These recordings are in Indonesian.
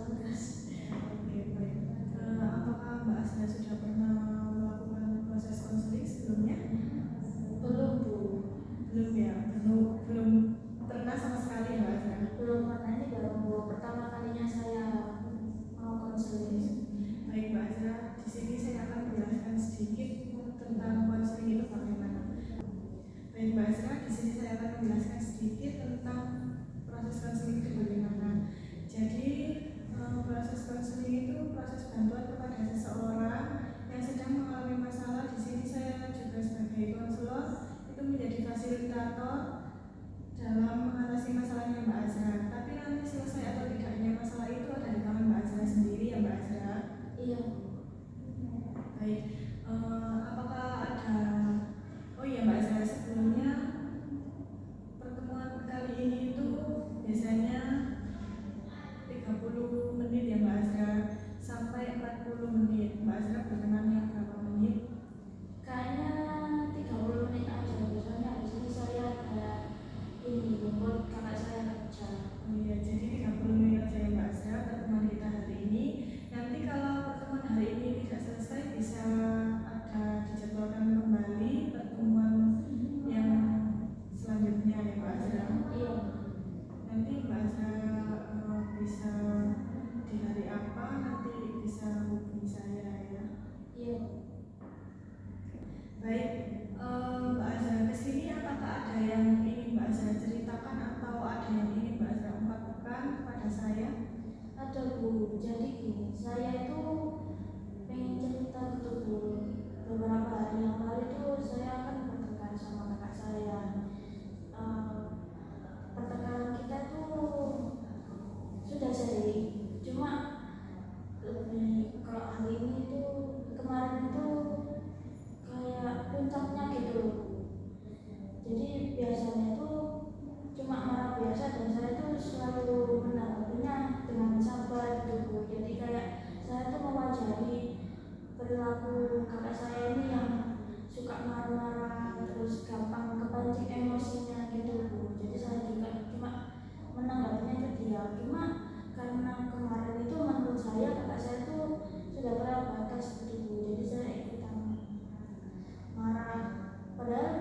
tugas. Oke, baik. Apakah Mbak Asna sudah pernah melakukan proses konseling sebelumnya? Belum, Bu. Belum ya, belum pernah sama sekali Mbak Asna. Belum pernah, ini baru pertama kalinya saya mau konseling. Baik Mbak Asna, di sini saya akan menjelaskan sedikit tentang konseling itu bagaimana. Baik Mbak Asna, di sini saya akan menjelaskan sedikit tentang proses konseling itu bagaimana. Jadi proses konseling itu proses bantuan kepada seseorang yang sedang mengalami masalah. Di sini saya juga sebagai konselor itu menjadi fasilitator dalam mengatasi masalahnya Mbak Azra. Tapi nanti selesai atau tidaknya masalah itu ada di tangan Mbak Azra sendiri ya Mbak Azra. Iya. Baik. Apakah ada? Oh iya Mbak Azra, sebelumnya pertemuan kali ini itu biasanya 30 menit ya Mbak Azra sampai 40 menit. Mbak Azra berkenannya berapa menit? Kayaknya 30 menit aja. Biasanya habis ini saya ada ini buat kakak saya kerja. Oh iya, jadi 30 menit aja ya Mbak Azra pertemuan kita hari ini. Nanti kalau pertemuan hari ini tidak selesai bisa ada dijadwalkan kembali pertemuan yang selanjutnya ya Mbak Azra. Iya. Nanti Mbak Azra bisa di hari apa nanti bisa hubungi saya ya. Iya. Baik, Mbak Azra kesini apakah ada yang ingin Mbak Azra ceritakan atau ada yang ingin Mbak Azra ungkapkan kepada saya? Ada, Bu. Jadi gini, saya itu pengen cerita gitu, Bu. Beberapa hari yang lalu itu saya akan bertengkar sama kakak saya. Pertengkaran kita tuh sudah sering, cuma lebih kalau hari ini tuh kemarin itu kayak puncaknya gitu. Jadi biasanya tuh cuma marah biasa dan saya tuh selalu menanggapinya dengan sabar gitu, Bu. Jadi kayak saya tuh mewajari perilaku kakak saya ini yang suka marah-marah terus gampang kepancing emosinya gitu, Bu. Jadi saya juga cuma menanggapinya itu dia. Cuma karena kemarin itu menurut saya kakak saya tuh sudah terlalu batas gitu, Bu. Jadi saya ikutan marah. Padahal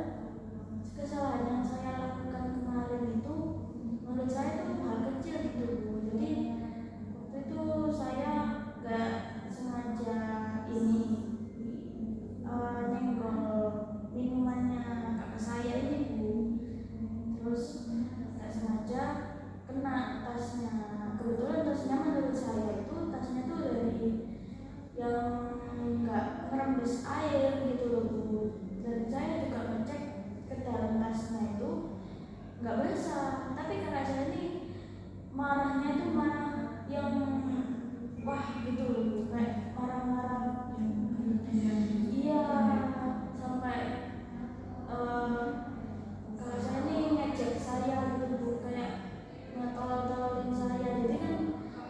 kesalahan yang saya lakukan kemarin itu menurut saya itu hal kecil gitu, Bu. Jadi waktu itu saya gak sengaja ini nyenggol minumannya kakak saya ini, Bu. Terus gak sengaja kena tasnya. Kebetulan tasnya menurut saya itu tasnya tuh dari yang gak merembes air gitu loh, Bu. Dan saya juga ngecek ke dalam tasnya itu nggak basah, tapi kakak saya ini marahnya tuh marah yang wah gitu loh, kayak marah-marah iya sampai kakak saya ini ngejek saya gitu, Bu, kayak ngetolol-tololin saya. Jadi kan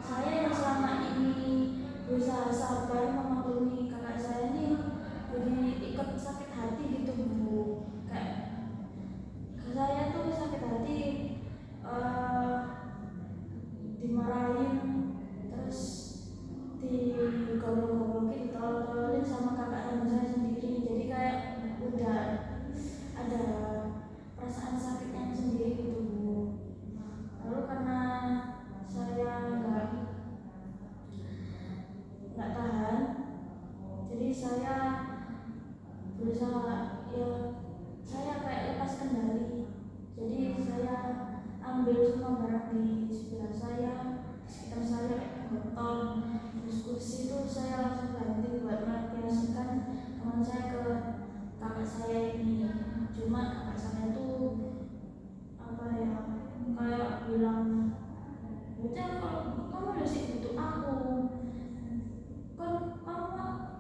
saya yang selama ini berusaha sabar memaklumi kakak saya ini jadi ikut sakit hati gitu, Bu. Kayak saya tuh sakit hati dimarahin terus digolong-golongin, ditolol-tololin sama kakak dan saya sendiri. Jadi kayak udah ada perasaan sakitnya sendiri gitu, Bu. Lalu karena saya nggak tahan, jadi saya berusaha ya saya kayak lepas kendali. Jadi saya ambil semua barang di sebelah saya, di sekitar saya, kayak botol, terus kursi itu saya langsung ganti buat melampiaskan teman saya ke kakak saya ini. Cuma kakak saya tuh apa ya, kayak bilang, udah kalau kamu udah sih butuh aku, kan kamu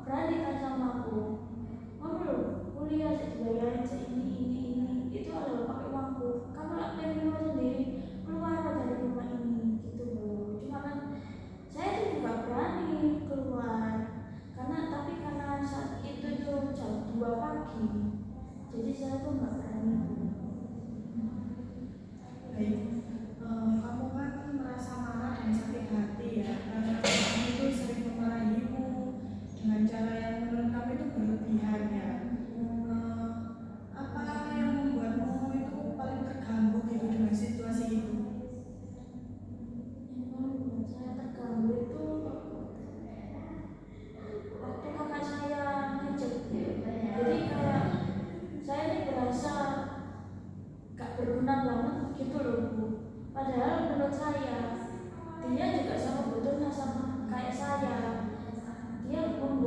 berani kan sama aku, kamu loh kuliah sih dibayarin ini itu adalah pakai uangku, kamu lah pengen rumah sendiri, keluar dari rumah ini gitu, Bu. Cuma kan saya tuh juga berani keluar karena saat itu tuh jam 2 pagi, jadi saya tuh nggak berani, Bu. Baik, kamu kan merasa marah dan sakit hati ya karena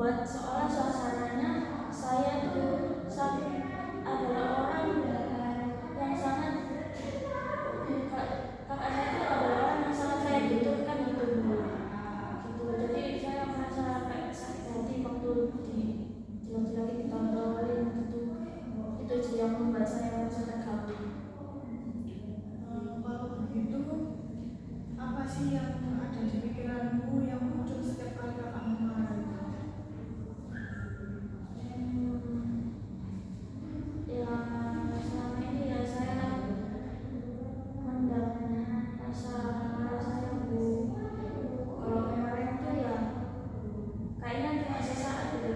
membuat seolah suasananya saya tuh adalah orang yang sangat kakak saya itu adalah orang yang sangat saya butuhkan gitu Bu. Gitu. Jadi saya merasa kayak sakit hati waktu lagi ditonjolin gitu. Itu sih yang membuat saya merasa terganggu. Kalau begitu, apa sih yang ada di pikiranmu yang muncul setiap kali kakakmu marah itu? Ya selama ini ya saya mendam rasa marah saya Bu. Kalau kemarin tuh ya kayaknya cuma sesaat gitu.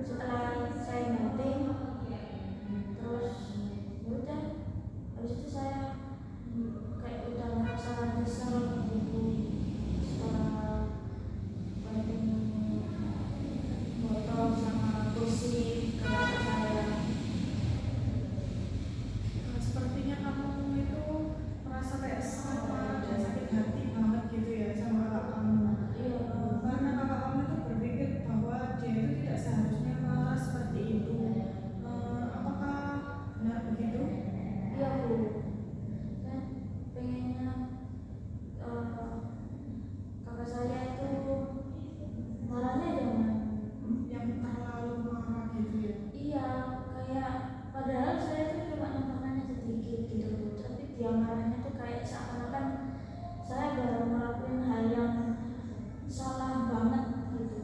Setelah saya meeting terus udah habis itu saya kayak udah merasa nyesel gitu setelah banting botol sama kursi ke kakak saya. Sepertinya kamu itu merasa kayak sangat marah dan sakit hati banget gitu ya sama kakak kamu. Iya Karena kakak kamu itu berpikir bahwa dia itu tidak seharusnya marah seperti itu. Apakah benar begitu? iya Bu, saya pengennya kakak saya itu marahnya jangan Yang terlalu marah gitu ya. iya kayak padahal saya tuh cuma nontonannya sedikit gitu tapi dia marahnya tuh kayak seakan-akan saya baru ngelakuin hal yang salah banget gitu.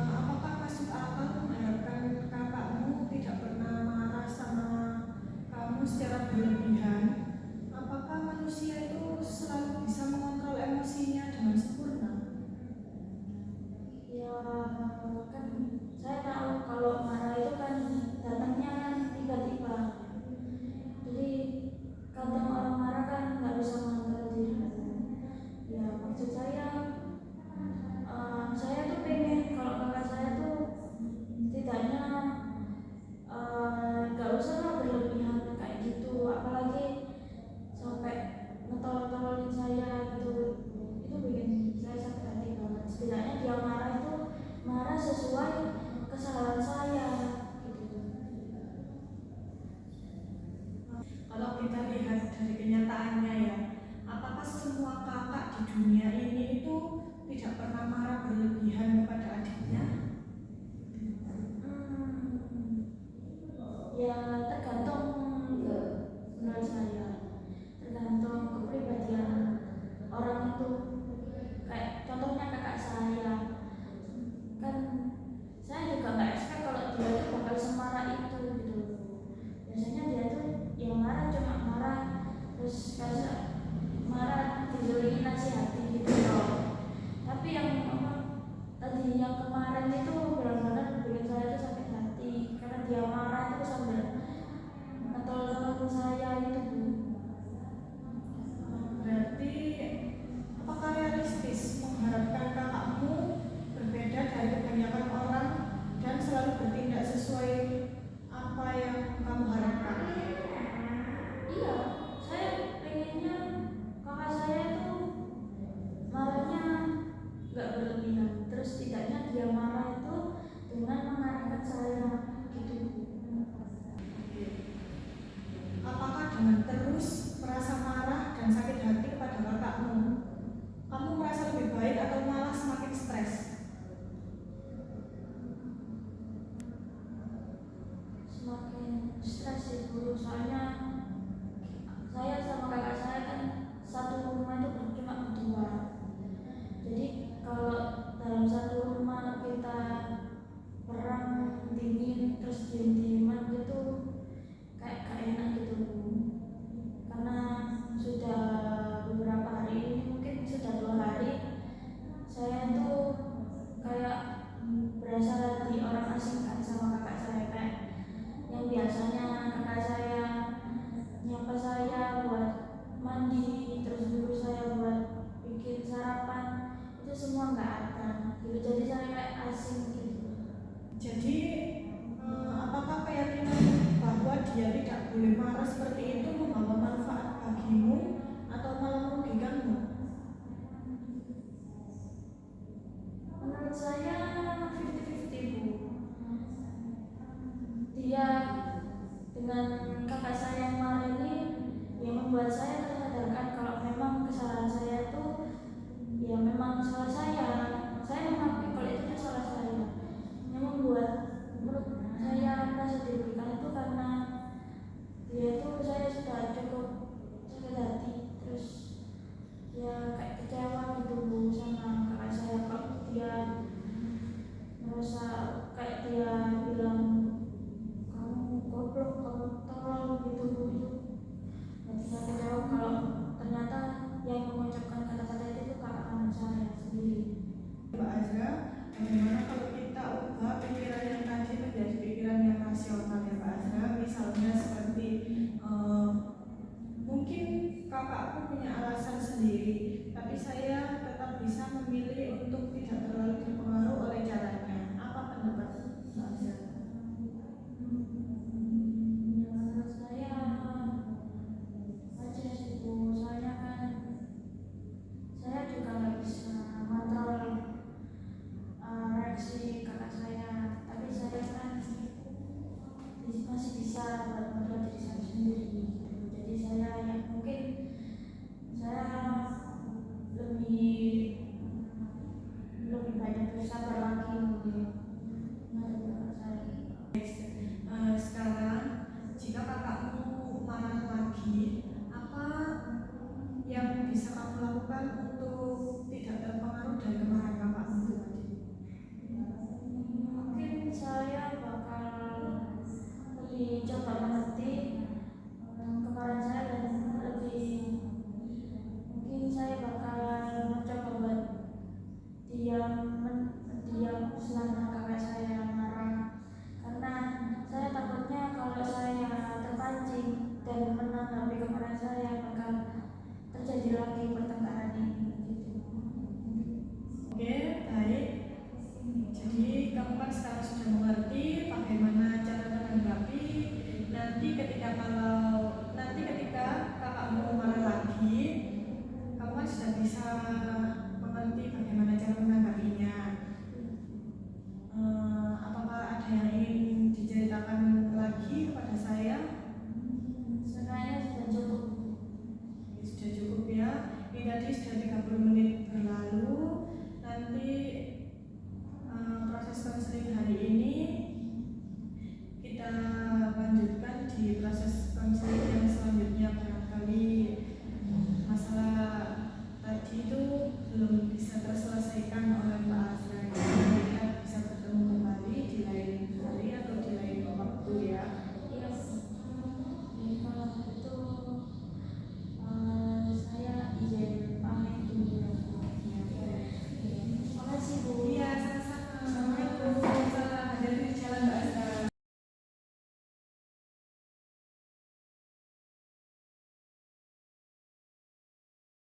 Apakah masuk akal mengharapkan kakakmu tidak pernah marah sama kamu secara berlebihan? Apakah manusia itu selalu bisa mengontrol emosinya dengan sempurna? Ya kan saya tahu kalau marah itu kan datangnya kan tiba-tiba. Jadi kadang orang marah kan nggak bisa mengontrol diri. Ya maksud saya tuh pengen kalau kakak saya tuh setidaknya nggak usah lah berlebihan kayak gitu, apalagi sampai ngetol-tololin saya gitu. Itu bikin saya sakit hati banget. Setidaknya dia marah itu marah sesuai kesalahan saya gitu. Kalau kita lihat dari kenyataannya ya, apakah semua kakak di dunia ini itu tidak pernah marah berlebihan kepada adiknya? Ya tergantung menurut saya, tergantung kepribadian orang itu. Kayak contohnya kakak saya kan, saya juga nggak expect kalau dia itu bakal semarah itu gitu. Biasanya dia tuh yang marah cuma marah terus kayak marah diselingi nasihati gitu loh. Tapi yang tadi yang kemarin itu benar-benar bikin saya tuh sakit hati karena dia marah terus sambil ngetol-tolong saya itu Bu. Berarti apakah realistis mengharapkan kakakmu berbeda dari kebanyakan orang dan selalu bertindak sesuai apa yang kamu harapkan? Iya, saya pengennya kakak saya itu marahnya nggak berlebihan, terus tidaknya dia marah itu dengan mengarahkan saya gitu. Apakah dengan terus merasa marah dan sakit hati kepada kakakmu, kamu merasa lebih baik atau malah semakin stres? Semakin stres sih Bu, soalnya saya sama kakak saya kan satu rumah itu cuma berdua. Jadi kalau dalam satu rumah kita perang dingin terus diem-dieman gitu kayak gak enak gitu Bu. Karena sudah beberapa hari ini, mungkin sudah 2 hari, saya tuh kayak berasa di orang asing kan sama kakak saya. Kayak yang biasanya kakak saya nyapa saya buat mandi terus nyuruh saya buat bikin sarapan, itu semua nggak ada gitu. Jadi saya kayak asing gitu. Jadi apakah keyakinan bahwa dia tidak boleh marah seperti itu membawa manfaat bagimu atau malah merugikanmu? Menurut saya ya memang salah saya mengakui kalau itu salah saya yang membuat menurut saya merasa dirugikan itu karena ya itu saya sudah cukup sakit hati, terus ya kayak kecewa gitu Bu sama kakak saya kalau dia merasa kayak dia bilang kamu goblok, kamu tolol gitu Bu. Dan saya kecewa kalau ternyata yang mengucapkan kata-kata itu kakak anak saya sendiri. Mbak Azra, bagaimana kalau kita ubah pikiran yang tadi menjadi pikiran yang rasional ya Mbak Azra? Misalnya seperti mungkin kakakku punya alasan sendiri, tapi saya tetap bisa memilih untuk tidak terlalu terpengaruh oleh caranya. Apa pendapat Mbak Azra? Menurut saya wajar sih Bu, soalnya kan saya juga nggak bisa kontrol reaksi kakak saya, tapi saya kan masih bisa buat kontrol diri saya sendiri gitu. Jadi saya ya mungkin saya lebih banyak bersabar lagi mungkin menurut kakak saya. Sekarang jika kakakmu marah lagi, apa yang bisa kamu lakukan untuk tidak terpengaruh dari kemarahan kakakmu itu tadi? Mungkin saya bakal lebih coba mengerti kemarahan saya dan mungkin saya bakal mencoba buat diam selama kakak saya marah, karena saya takutnya kalau saya terpancing dan menanggapi kemarahan saya bakal terjadi lagi pertengkaran ini gitu. Oke, baik. Jadi kamu kan sekarang sudah mengerti bagaimana cara menanggapi nanti ketika kakakmu marah lagi, kamu kan sudah bisa mengerti bagaimana cara menanggapinya. Apakah ada yang ingin diceritakan lagi kepada saya? Sebenarnya sudah cukup. Sudah cukup ya. Ini tadi sudah 30 menit berlalu. Nanti proses konseling hari ini kita lanjutkan di proses konseling yang selanjutnya. Barangkali masalah tadi itu belum bisa terselesaikan